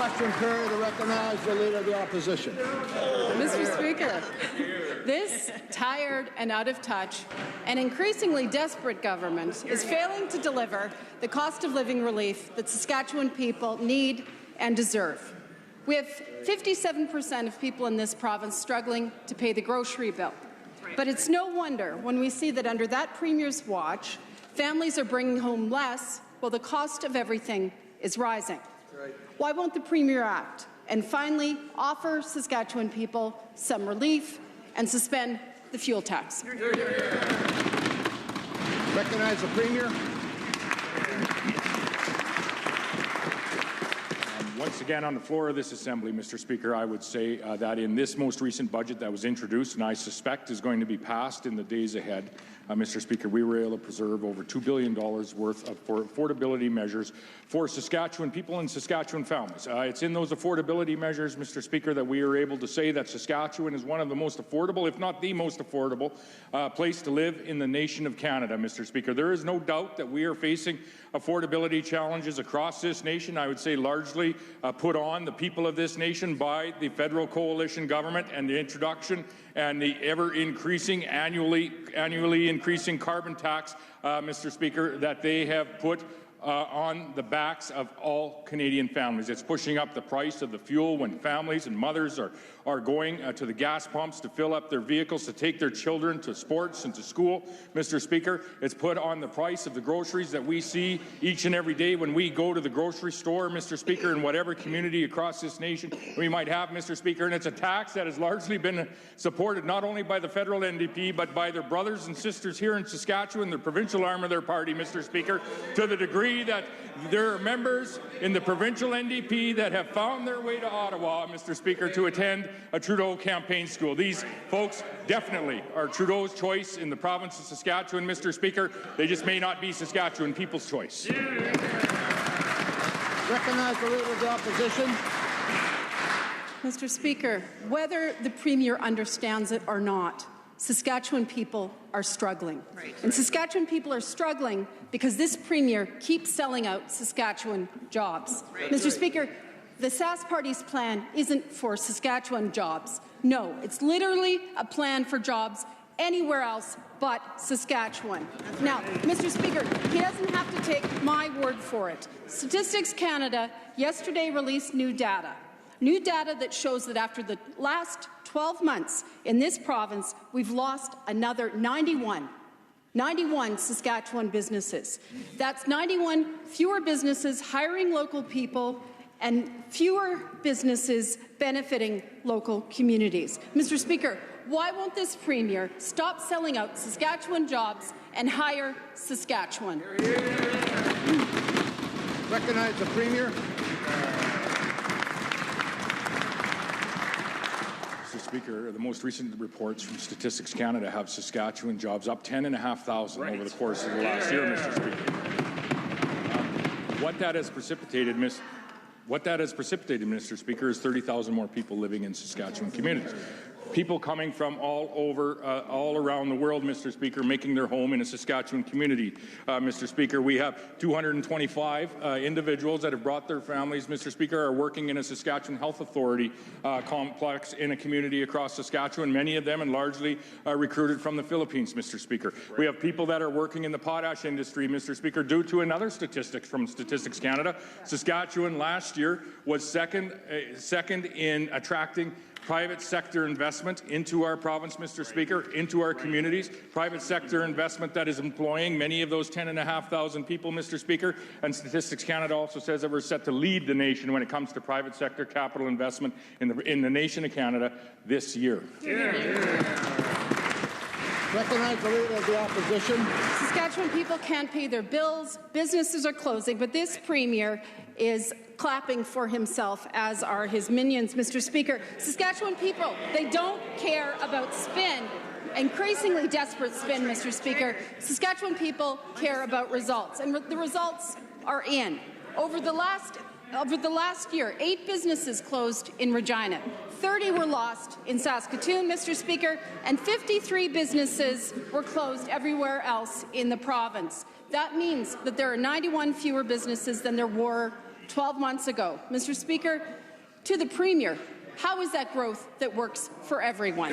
question period. To recognize the Leader of the Opposition. Mr. Speaker, this tired and out of touch and increasingly desperate government is failing to deliver the cost of living relief that Saskatchewan people need and deserve. We have 57% of people in this province struggling to pay the grocery bill. But it's no wonder when we see that under that Premier's watch, families are bringing home less while the cost of everything is rising. Why won't the Premier act and finally offer Saskatchewan people some relief and suspend the fuel tax? Recognize the Premier. Once again, on the floor of this Assembly, Mr. Speaker, I would say that in this most recent budget that was introduced, and I suspect is going to be passed in the days ahead, Mr. Speaker, we were able to preserve over $2 billion worth of affordability measures for Saskatchewan people and Saskatchewan families. It's in those affordability measures, Mr. Speaker, that we are able to say that Saskatchewan is one of the most affordable, if not the most affordable, place to live in the nation of Canada, Mr. Speaker. There is no doubt that we are facing affordability challenges across this nation. I would say largely put on the people of this nation by the federal coalition government and the introduction and the ever-increasing, annually increasing carbon tax, Mr. Speaker, that they have put on the backs of all Canadian families. It's pushing up the price of the fuel when families and mothers are going to the gas pumps to fill up their vehicles, to take their children to sports and to school. Mr. Speaker, it's put on the price of the groceries that we see each and every day when we go to the grocery store, Mr. Speaker, in whatever community across this nation we might have, Mr. Speaker. And it's a tax that has largely been supported not only by the federal NDP, but by their brothers and sisters here in Saskatchewan, the provincial arm of their party, Mr. Speaker, to the degree that there are members in the provincial NDP that have found their way to Ottawa, Mr. Speaker, to attend a Trudeau campaign school. These folks definitely are Trudeau's choice in the province of Saskatchewan, Mr. Speaker. They just may not be Saskatchewan people's choice. Recognize the Leader of the Opposition. Mr. Speaker, whether the Premier understands it or not, Saskatchewan people are struggling. And Saskatchewan people are struggling because this Premier keeps selling out Saskatchewan jobs. Mr. Speaker, the Sask Party's plan isn't for Saskatchewan jobs. No, it's literally a plan for jobs anywhere else but Saskatchewan. Now, Mr. Speaker, he doesn't have to take my word for it. Statistics Canada yesterday released new data that shows that after the last 12 months in this province, we've lost another 91 Saskatchewan businesses. That's 91 fewer businesses hiring local people and fewer businesses benefiting local communities. Mr. Speaker, why won't this Premier stop selling out Saskatchewan jobs and hire Saskatchewan? Recognize the Premier. Mr. Speaker, the most recent reports from Statistics Canada have Saskatchewan jobs up 10,500 over the course of the last year, Mr. Speaker. What that has precipitated, Mr. Speaker, is 30,000 more people living in Saskatchewan communities. People coming from all around the world, Mr. Speaker, making their home in a Saskatchewan community. Mr. Speaker, we have 225 individuals that have brought their families, Mr. Speaker, are working in a Saskatchewan Health Authority complex in a community across Saskatchewan, many of them and largely recruited from the Philippines, Mr. Speaker. We have people that are working in the potash industry, Mr. Speaker, due to another statistic from Statistics Canada. Saskatchewan last year was second in attracting private sector investment into our province, Mr. Speaker, into our communities, private sector investment that is employing many of those 10,500 people, Mr. Speaker, and Statistics Canada also says that we're set to lead the nation when it comes to private sector capital investment in the nation of Canada this year. Recognize the Leader of the Opposition. Saskatchewan people can't pay their bills, businesses are closing, but this Premier is clapping for himself, as are his minions, Mr. Speaker. Saskatchewan people, they don't care about spin. Increasingly desperate spin, Mr. Speaker. Saskatchewan people care about results, and the results are in. Over the last year, 8 businesses closed in Regina, 30 were lost in Saskatoon, Mr. Speaker, and 53 businesses were closed everywhere else in the province. That means that there are 91 fewer businesses than there were 12 months ago. Mr. Speaker, to the Premier, how is that growth that works for everyone?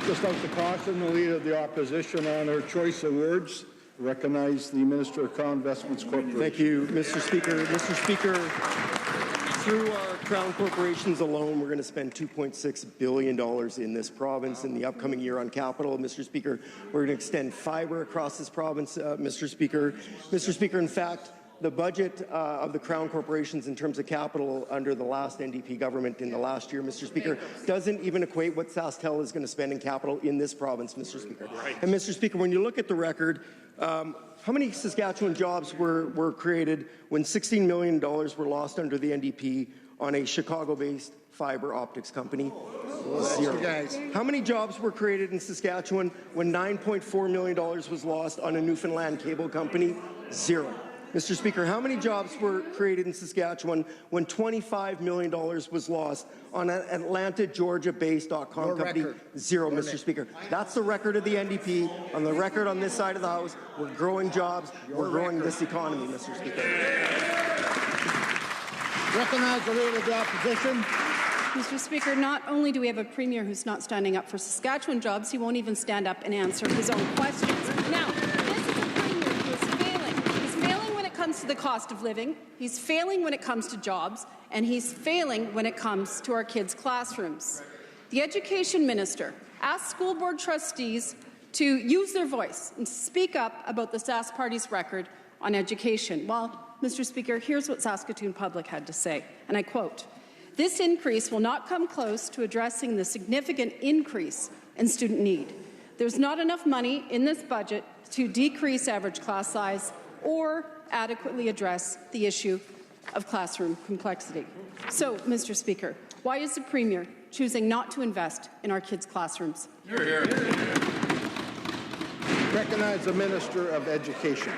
Just like to caution the Leader of the Opposition on her choice of words. Recognize the Minister of Crown Investments Corporation. Thank you, Mr. Speaker. Mr. Speaker, through our Crown corporations alone, we're going to spend $2.6 billion in this province in the upcoming year on capital. Mr. Speaker, we're going to extend fibre across this province, Mr. Speaker. Mr. Speaker, in fact, the budget of the Crown corporations in terms of capital under the last NDP government in the last year, Mr. Speaker, doesn't even equate what SaskTel is going to spend in capital in this province, Mr. Speaker. Right. And Mr. Speaker, when you look at the record, how many Saskatchewan jobs were created when $16 million were lost under the NDP on a Chicago-based fibre optics company? Zero. How many jobs were created in Saskatchewan when $9.4 million was lost on a Newfoundland cable company? Zero. Mr. Speaker, how many jobs were created in Saskatchewan when $25 million was lost on an Atlanta, Georgia-based .com company? Zero, Mr. Speaker. That's the record of the NDP. On the record on this side of the House, we're growing jobs. We're growing this economy, Mr. Speaker. Recognize the Leader of the Opposition. Mr. Speaker, not only do we have a Premier who's not standing up for Saskatchewan jobs, he won't even stand up and answer his own questions. Now, this is a Premier who is failing. He's failing when it comes to the cost of living, he's failing when it comes to jobs, and he's failing when it comes to our kids' classrooms. The Education Minister asked school board trustees to use their voice and speak up about the Sask Party's record on education. Well, Mr. Speaker, here's what Saskatoon Public had to say, and I quote, "This increase will not come close to addressing the significant increase in student need. There's not enough money in this budget to decrease average class size or adequately address the issue of classroom complexity." So, Mr. Speaker, why is the Premier choosing not to invest in our kids' classrooms? Recognize the Minister of Education.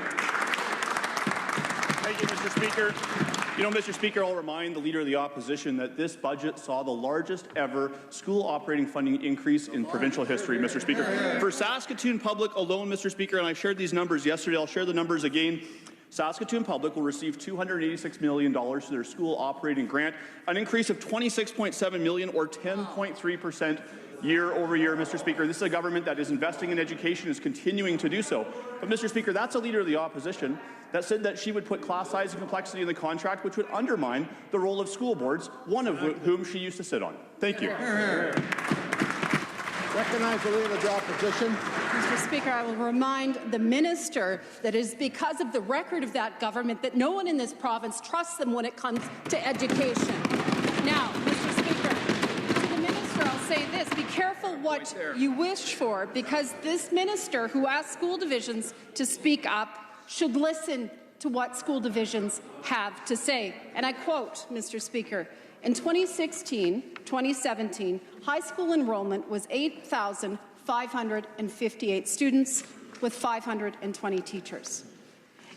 Thank you, Mr. Speaker. You know, Mr. Speaker, I'll remind the Leader of the Opposition that this budget saw the largest ever school operating funding increase in provincial history, Mr. Speaker. For Saskatoon Public alone, Mr. Speaker, and I shared these numbers yesterday, I'll share the numbers again. Saskatoon Public will receive $286 million to their school operating grant, an increase of $26.7 million or 10.3% year over year, Mr. Speaker. This is a government that is investing in education, is continuing to do so. But, Mr. Speaker, that's a Leader of the Opposition that said that she would put class size and complexity in the contract, which would undermine the role of school boards, one of whom she used to sit on. Thank you. Recognize the Leader of the Opposition. Mr. Speaker, I will remind the minister that it is because of the record of that government that no one in this province trusts them when it comes to education. Now, Mr. Speaker, to the minister, I'll say this. Be careful what you wish for, because this minister who asked school divisions to speak up should listen to what school divisions have to say. And I quote, Mr. Speaker, in 2016-2017, high school enrollment was 8,558 students with 520 teachers.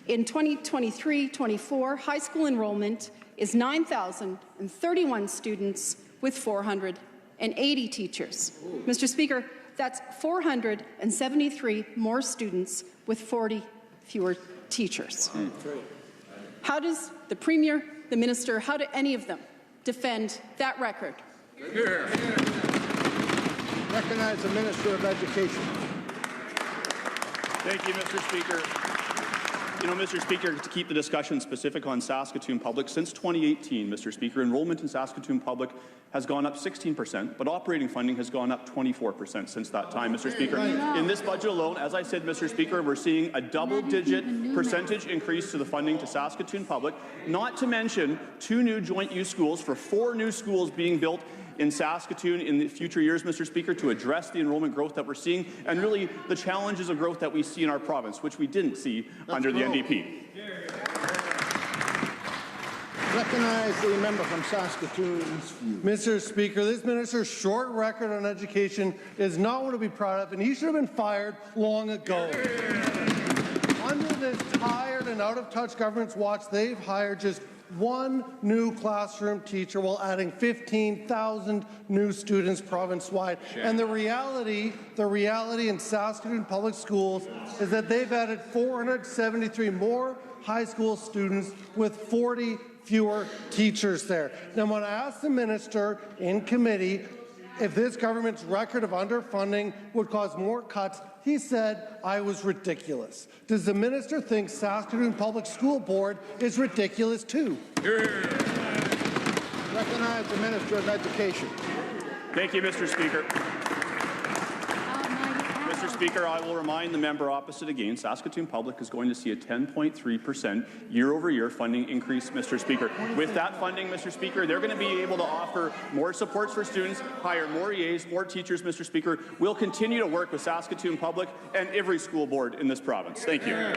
In 2023-24, high school enrollment is 9,031 students with 480 teachers. Mr. Speaker, that's 473 more students with 40 fewer teachers. How does the Premier, the Minister, how do any of them defend that record? Recognize the Minister of Education. Thank you, Mr. Speaker. You know, Mr. Speaker, to keep the discussion specific on Saskatoon Public, since 2018, Mr. Speaker, enrollment in Saskatoon Public has gone up 16%, but operating funding has gone up 24% since that time, Mr. Speaker. In this budget alone, as I said, Mr. Speaker, we're seeing a double-digit percentage increase to the funding to Saskatoon Public, not to mention 2 new joint-use schools for 4 new schools being built in Saskatoon in the future years, Mr. Speaker, to address the enrollment growth that we're seeing and really the challenges of growth that we see in our province, which we didn't see under the NDP. Recognize the member from Saskatoon. Mr. Speaker, this minister's short record on education is not one to be proud of, and he should have been fired long ago. Under this tired and out-of-touch government's watch, they've hired just 1 new classroom teacher while adding 15,000 new students province-wide. And the reality in Saskatoon Public Schools is that they've added 473 more high school students with 40 fewer teachers there. Now, when I asked the minister in committee if this government's record of underfunding would cause more cuts, he said I was ridiculous. Does the minister think Saskatoon Public School Board is ridiculous too? Recognize the Minister of Education. Thank you, Mr. Speaker. Mr. Speaker, I will remind the member opposite again, Saskatoon Public is going to see a 10.3% year-over-year funding increase, Mr. Speaker. With that funding, Mr. Speaker, they're going to be able to offer more supports for students, hire more EAs, more teachers, Mr. Speaker. We'll continue to work with Saskatoon Public and every school board in this province. Thank you.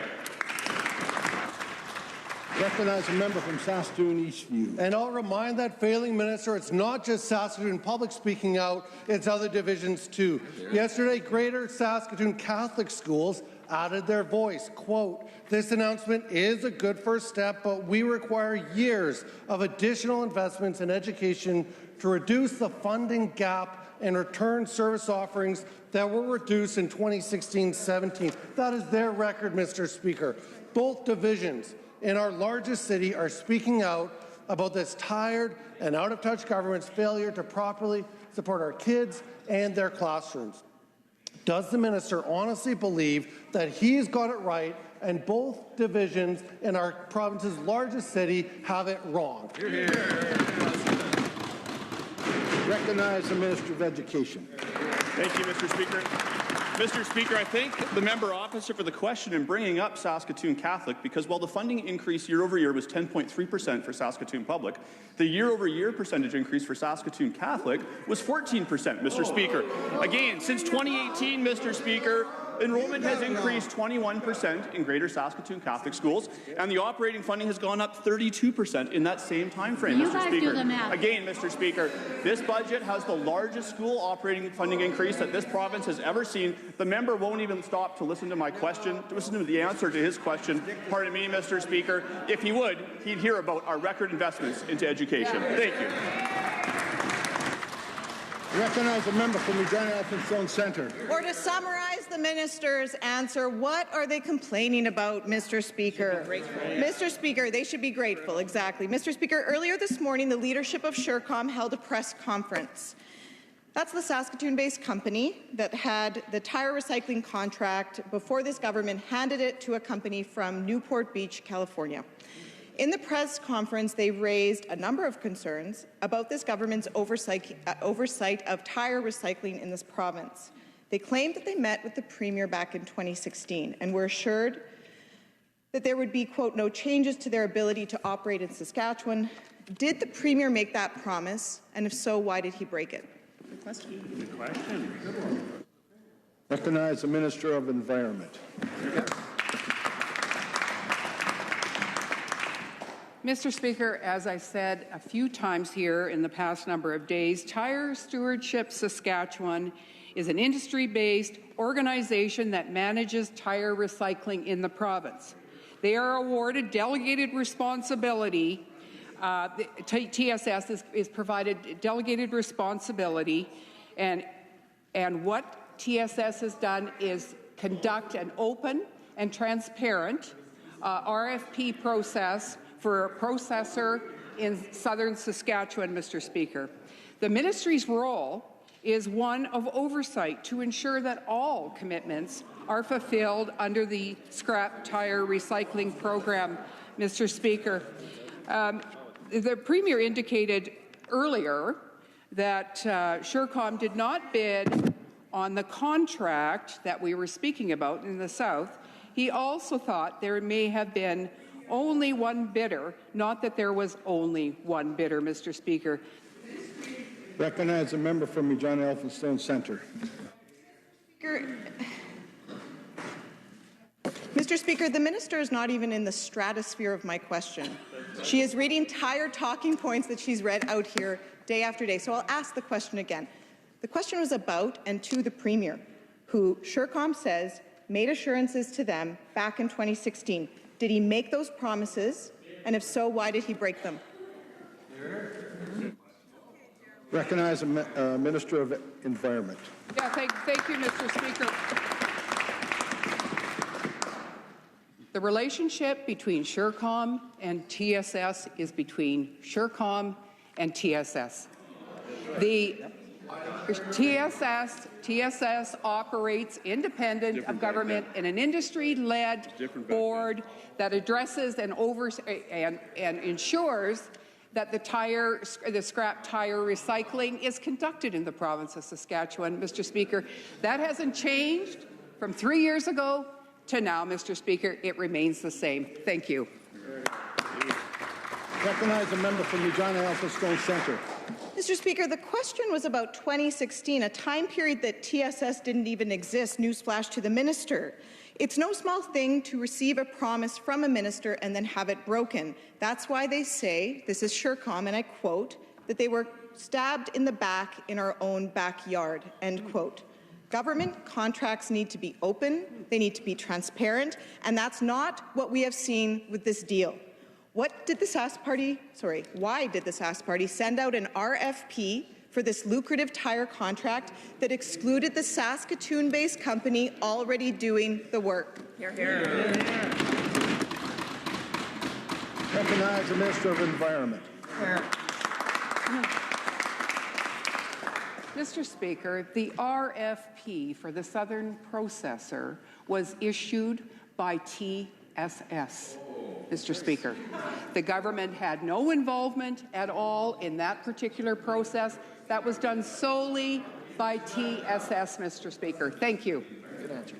Recognize a member from Saskatoon Eastview. And I'll remind that failing minister it's not just Saskatoon Public speaking out, it's other divisions too. Yesterday, Greater Saskatoon Catholic Schools added their voice. Quote, "This announcement is a good first step, but we require years of additional investments in education to reduce the funding gap and return service offerings that were reduced in 2016-17. That is their record, Mr. Speaker. Both divisions in our largest city are speaking out about this tired and out-of-touch government's failure to properly support our kids and their classrooms. Does the minister honestly believe that he's got it right and both divisions in our province's largest city have it wrong? Recognize the Minister of Education. Thank you, Mr. Speaker. Mr. Speaker, I thank the member opposite for the question and bringing up Saskatoon Catholic, because while the funding increase year-over-year was 10.3% for Saskatoon Public, the year-over-year percentage increase for Saskatoon Catholic was 14%, Mr. Speaker. Again, since 2018, Mr. Speaker, enrollment has increased 21% in Greater Saskatoon Catholic schools, and the operating funding has gone up 32% in that same time frame, Mr. Speaker. Again, Mr. Speaker, this budget has the largest school operating funding increase that this province has ever seen. The member won't even stop to listen to my question, to listen to the answer to his question. Pardon me, Mr. Speaker. If he would, he'd hear about our record investments into education. Thank you. Recognize a member from Regina Elphinstone Centre. Or to summarize the minister's answer, what are they complaining about, Mr. Speaker? Mr. Speaker, they should be grateful, exactly. Mr. Speaker, earlier this morning, the leadership of Surecom held a press conference. That's the Saskatoon-based company that had the tire recycling contract before this government handed it to a company from Newport Beach, California. In the press conference, they raised a number of concerns about this government's oversight of tire recycling in this province. They claimed that they met with the Premier back in 2016 and were assured that there would be, quote, no changes to their ability to operate in Saskatchewan. Did the Premier make that promise? And if so, why did he break it? Good question. Recognize the Minister of Environment. Mr. Speaker, as I said a few times here in the past number of days, Tire Stewardship Saskatchewan is an industry-based organization that manages tire recycling in the province. They are awarded delegated responsibility. TSS is provided delegated responsibility, and what TSS has done is conduct an open and transparent RFP process for a processor in southern Saskatchewan, Mr. Speaker. The ministry's role is one of oversight to ensure that all commitments are fulfilled under the scrap tire recycling program, Mr. Speaker. The Premier indicated earlier that Surecom did not bid on the contract that we were speaking about in the South. He also thought there may have been only one bidder, not that there was only one bidder, Mr. Speaker. Recognize a member from Regina Elphinstone Centre. Mr. Speaker, the minister is not even in the stratosphere of my question. She is reading tired talking points that she's read out here day after day. So I'll ask the question again. The question was about and to the Premier, who Surecom says made assurances to them back in 2016. Did he make those promises? And if so, why did he break them? Recognize a Minister of Environment. Yeah, thank you, Mr. Speaker. The relationship between SureCom and TSS is between SureCom and TSS. The TSS operates independent of government in an industry-led board that addresses and ensures that the scrap tire recycling is conducted in the province of Saskatchewan. Mr. Speaker, that hasn't changed from 3 years ago to now, Mr. Speaker. It remains the same. Thank you. Recognize a member from Regina Elphinstone Centre. Mr. Speaker, the question was about 2016, a time period that TSS didn't even exist. Newsflash to the minister. It's no small thing to receive a promise from a minister and then have it broken. That's why they say, this is SureCom, and I quote, that they were stabbed in the back in our own backyard, end quote. Government contracts need to be open, they need to be transparent, and that's not what we have seen with this deal. Why did the Sask Party send out an RFP for this lucrative tire contract that excluded the Saskatoon-based company already doing the work? Hear, hear. Recognize the Minister of Environment. Mr. Speaker, the RFP for the Southern Processor was issued by TSS. Mr. Speaker, the government had no involvement at all in that particular process. That was done solely by TSS, Mr. Speaker. Thank you. Good answer.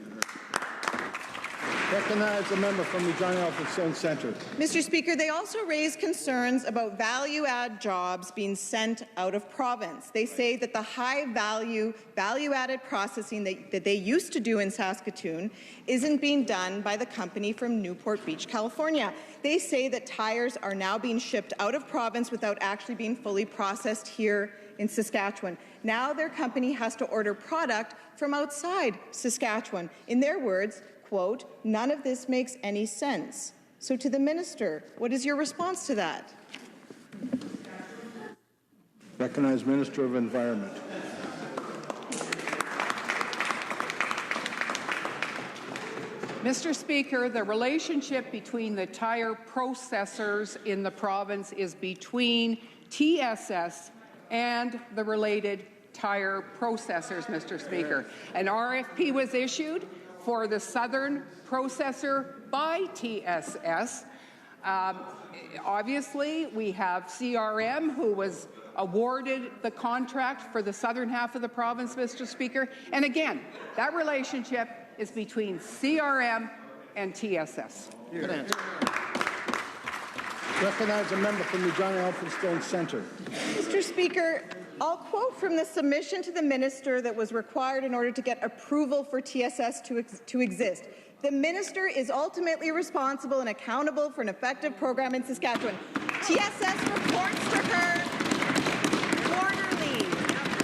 Recognize the member from Regina Elphinstone Centre. Mr. Speaker, they also raised concerns about value-add jobs being sent out of province. They say that the high-value, value-added processing that they used to do in Saskatoon isn't being done by the company from Newport Beach, California. They say that tires are now being shipped out of province without actually being fully processed here in Saskatchewan. Now their company has to order product from outside Saskatchewan. In their words, quote, none of this makes any sense. So to the minister, what is your response to that? Recognize Minister of Environment. Mr. Speaker, the relationship between the tire processors in the province is between TSS and the related tire processors, Mr. Speaker. An RFP was issued for the Southern Processor by TSS. Obviously, we have CRM, who was awarded the contract for the southern half of the province, Mr. Speaker. And again, that relationship is between CRM and TSS. Good answer. Recognize a member from Regina Elphinstone Centre. Mr. Speaker, I'll quote from the submission to the minister that was required in order to get approval for TSS to exist. The minister is ultimately responsible and accountable for an effective program in Saskatchewan. TSS reports to her quarterly.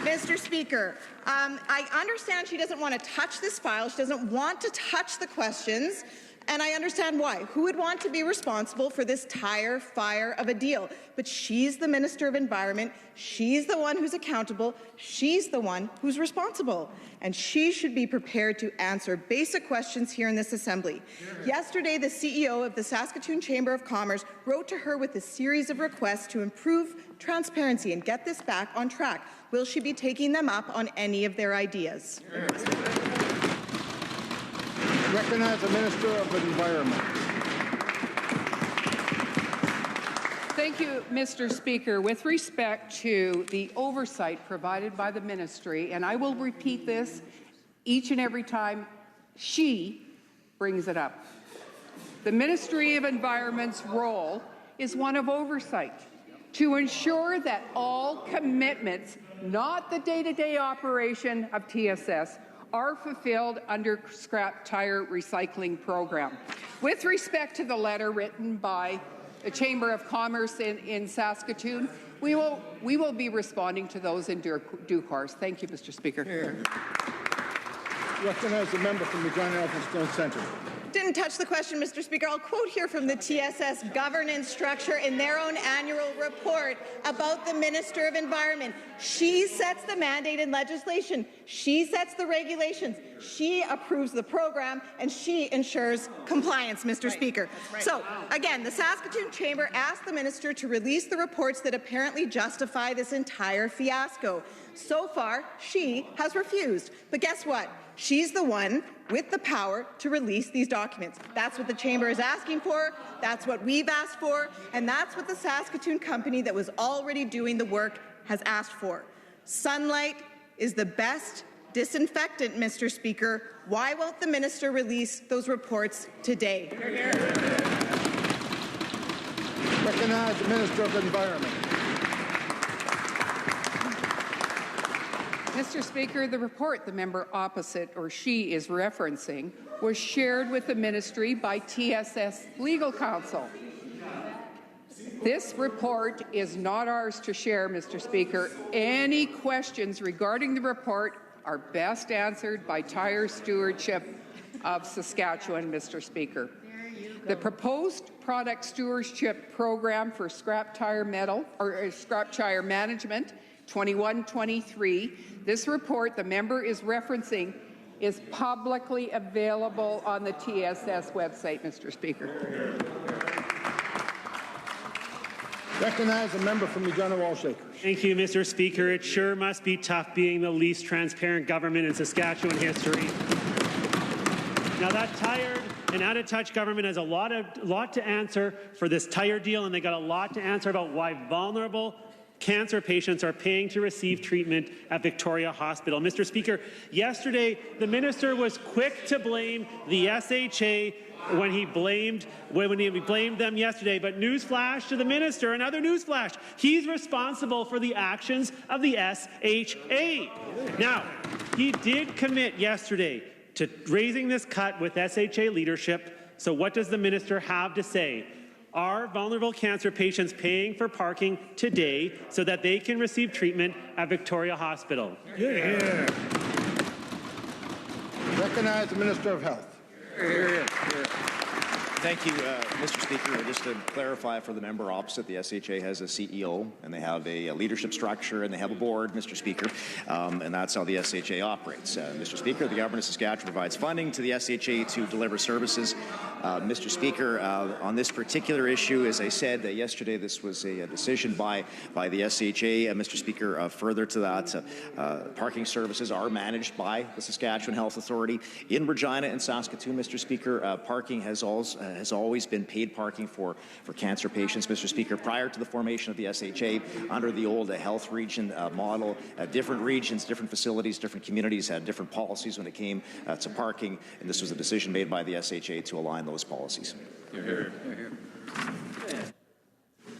Mr. Speaker, I understand she doesn't want to touch this file. She doesn't want to touch the questions. And I understand why. Who would want to be responsible for this tire fire of a deal? But she's the Minister of Environment. She's the one who's accountable. She's the one who's responsible. And she should be prepared to answer basic questions here in this Assembly. Yesterday, the CEO of the Saskatoon Chamber of Commerce wrote to her with a series of requests to improve transparency and get this back on track. Will she be taking them up on any of their ideas? Recognize the Minister of Environment. Thank you, Mr. Speaker. With respect to the oversight provided by the ministry, and I will repeat this each and every time she brings it up, the Ministry of Environment's role is one of oversight to ensure that all commitments, not the day-to-day operation of TSS, are fulfilled under scrap tire recycling program. With respect to the letter written by the Chamber of Commerce in Saskatoon, we will be responding to those in due course. Thank you, Mr. Speaker. Recognize the member from Regina Elphinstone Centre. Didn't touch the question, Mr. Speaker. I'll quote here from the TSS governance structure in their own annual report about the Minister of Environment. She sets the mandate in legislation. She sets the regulations. She approves the program, and she ensures compliance, Mr. Speaker. So, again, the Saskatoon Chamber asked the minister to release the reports that apparently justify this entire fiasco. So far, she has refused. But guess what? She's the one with the power to release these documents. That's what the Chamber is asking for, that's what we've asked for, and that's what the Saskatoon company that was already doing the work has asked for. Sunlight is the best disinfectant, Mr. Speaker. Why won't the minister release those reports today? Recognize the Minister of Environment. Mr. Speaker, the report the member opposite, or she, is referencing was shared with the ministry by TSS Legal Counsel. This report is not ours to share, Mr. Speaker. Any questions regarding the report are best answered by Tire Stewardship of Saskatchewan, Mr. Speaker. The proposed product stewardship program for scrap tire management 21-23. This report the member is referencing is publicly available on the TSS website, Mr. Speaker. Recognize a member from Regina Wallshakers. Thank you, Mr. Speaker. It sure must be tough being the least transparent government in Saskatchewan history. Now, that tired and out-of-touch government has a lot to answer for this tire deal, and they got a lot to answer about why vulnerable cancer patients are paying to receive treatment at Victoria Hospital. Mr. Speaker, yesterday the minister was quick to blame the SHA when he blamed them yesterday. But newsflash to the minister, another newsflash, he's responsible for the actions of the SHA. Now, he did commit yesterday to raising this cut with SHA leadership. So what does the minister have to say? Are vulnerable cancer patients paying for parking today so that they can receive treatment at Victoria Hospital? Yeah. Recognize the Minister of Health. Thank you, Mr. Speaker. Just to clarify for the member opposite, the SHA has a CEO, and they have a leadership structure, and they have a board, Mr. Speaker, and that's how the SHA operates. Mr. Speaker, the Government of Saskatchewan provides funding to the SHA to deliver services. Mr. Speaker, on this particular issue, as I said yesterday, this was a decision by the SHA. Mr. Speaker, further to that, parking services are managed by the Saskatchewan Health Authority. In Regina and Saskatoon, Mr. Speaker, parking has always been paid parking for cancer patients, Mr. Speaker. Prior to the formation of the SHA, under the old health region model, different regions, different facilities, different communities had different policies when it came to parking, and this was a decision made by the SHA to align those policies.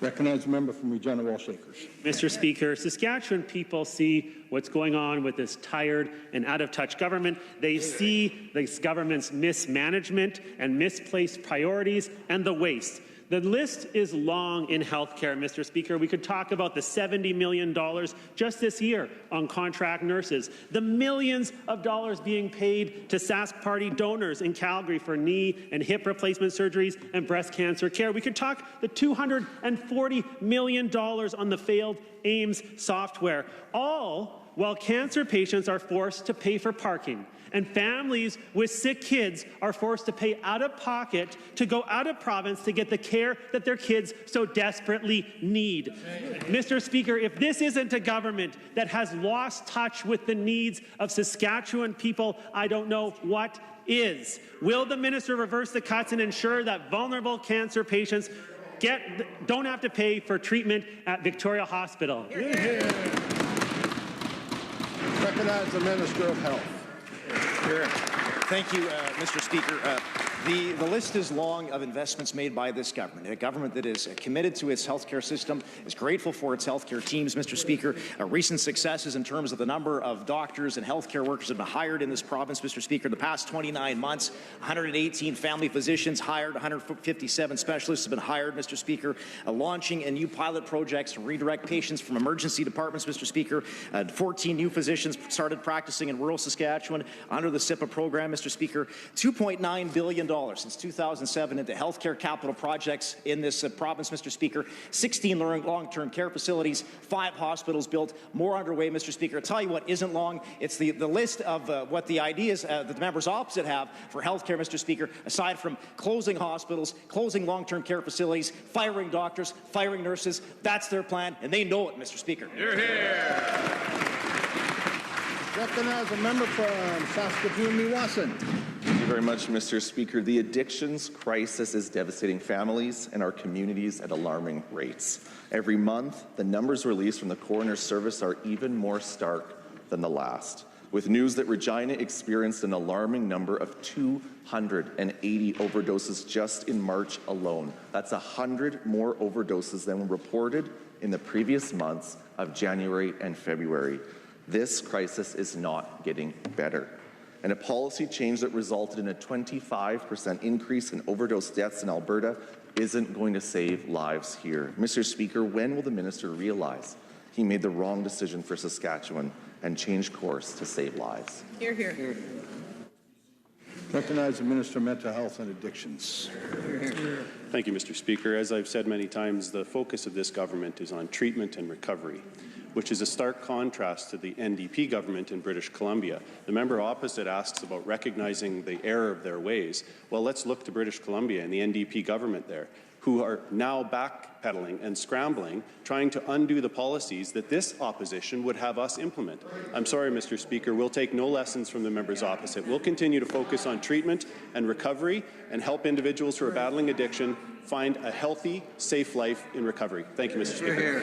Recognize a member from Regina Wallshakers. Mr. Speaker, Saskatchewan people see what's going on with this tired and out-of-touch government. They see this government's mismanagement and misplaced priorities and the waste. The list is long in healthcare, Mr. Speaker. We could talk about the $70 million just this year on contract nurses, the millions of dollars being paid to Sask Party donors in Calgary for knee and hip replacement surgeries and breast cancer care. We could talk the $240 million on the failed AIMS software, all while cancer patients are forced to pay for parking. And families with sick kids are forced to pay out of pocket to go out of province to get the care that their kids so desperately need. Mr. Speaker, if this isn't a government that has lost touch with the needs of Saskatchewan people, I don't know what is. Will the minister reverse the cuts and ensure that vulnerable cancer patients don't have to pay for treatment at Victoria Hospital? Recognize the Minister of Health. Thank you, Mr. Speaker. The list is long of investments made by this government, a government that is committed to its healthcare system, is grateful for its healthcare teams, Mr. Speaker. Recent successes in terms of the number of doctors and healthcare workers have been hired in this province, Mr. Speaker. In the past 29 months, 118 family physicians hired, 157 specialists have been hired, Mr. Speaker. Launching new pilot projects to redirect patients from emergency departments, Mr. Speaker. 14 new physicians started practicing in rural Saskatchewan under the SIPA program, Mr. Speaker. $2.9 billion since 2007 into healthcare capital projects in this province, Mr. Speaker. 16 long-term care facilities, 5 hospitals built, more underway, Mr. Speaker. I'll tell you what isn't long. It's the list of what the ideas that the members opposite have for healthcare, Mr. Speaker, aside from closing hospitals, closing long-term care facilities, firing doctors, firing nurses. That's their plan, and they know it, Mr. Speaker. You're here. Recognize a member from Saskatoon-Meewasin. Thank you very much, Mr. Speaker. The addictions crisis is devastating families and our communities at alarming rates. Every month, the numbers released from the coroner's service are even more stark than the last, with news that Regina experienced an alarming number of 280 overdoses just in March alone. That's 100 more overdoses than were reported in the previous months of January and February. This crisis is not getting better. And a policy change that resulted in a 25% increase in overdose deaths in Alberta isn't going to save lives here. Mr. Speaker, when will the minister realize he made the wrong decision for Saskatchewan and change course to save lives? Hear, hear. Recognize the Minister of Mental Health and Addictions. Thank you, Mr. Speaker. As I've said many times, the focus of this government is on treatment and recovery, which is a stark contrast to the NDP government in British Columbia. The member opposite asks about recognizing the error of their ways. Well, let's look to British Columbia and the NDP government there, who are now backpedaling and scrambling, trying to undo the policies that this opposition would have us implement. I'm sorry, Mr. Speaker, we'll take no lessons from the members opposite. We'll continue to focus on treatment and recovery and help individuals who are battling addiction find a healthy, safe life in recovery. Thank you, Mr. Speaker.